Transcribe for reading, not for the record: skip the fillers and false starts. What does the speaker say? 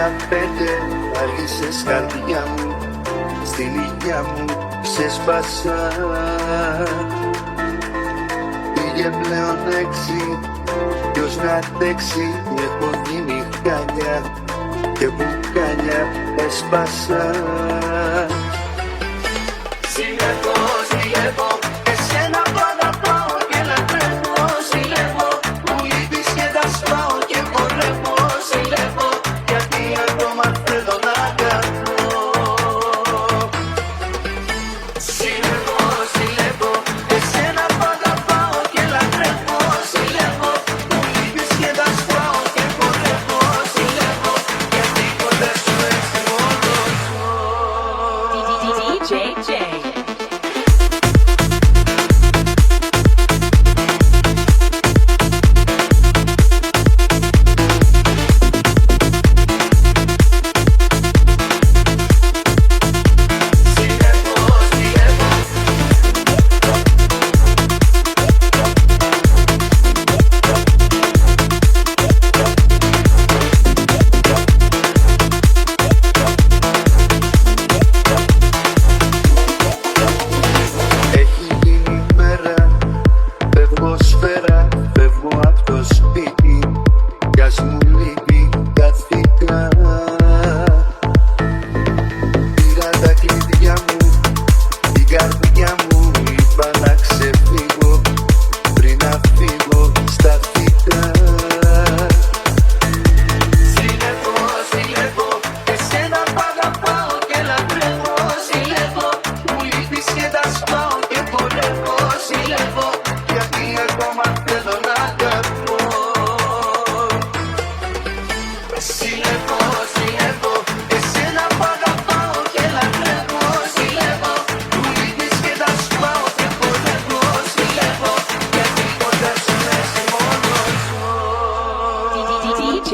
15 άργησες καρδιά μου, στην υγειά μου σε σπάσα. Πήγε πλέον 6, ποιος να αντέξει, έχω γίνει χάλια και μπουκάλια έσπασα. Ζηλεύω, ζηλεύω, εσένα που αγαπάω και λατρεύω. Ζηλεύω, μου λείπεις και τα σπάω και χορεύω. Ζηλεύω, γιατί ακόμα θέλω να κάνω. Ζηλεύω, ζηλεύω, εσένα που αγαπάω και λατρεύω. Ζηλεύω, μου λείπεις και τα σπάω και χορεύω. Ζηλεύω, γιατί ποτέ σου έτσι μόνος μου. DJ. Φεύγω απ' το σπίτι κι ας μου λείπει καθήκα. Πήρα τα κλειδιά μου, την καρδιά μου, είπα να ξεφύγω. Πριν να φύγω σταθήκα. Ζηλεύω, ζηλεύω, εσένα που αγαπάω και λατρεύω. Ζηλεύω, μου λείπεις και τα σπάω και χορεύω. Ζηλεύω, γιατί ακόμα θέλω να αγαπώ. Ζηλεύω, ζηλεύω, εσένα που αγαπάω και λατρεύω. Ζηλεύω, μου λείπεις και τα σπάω και χορεύω. Ζηλεύω, γιατί ποτέ σου λες μόνος μου. DJ.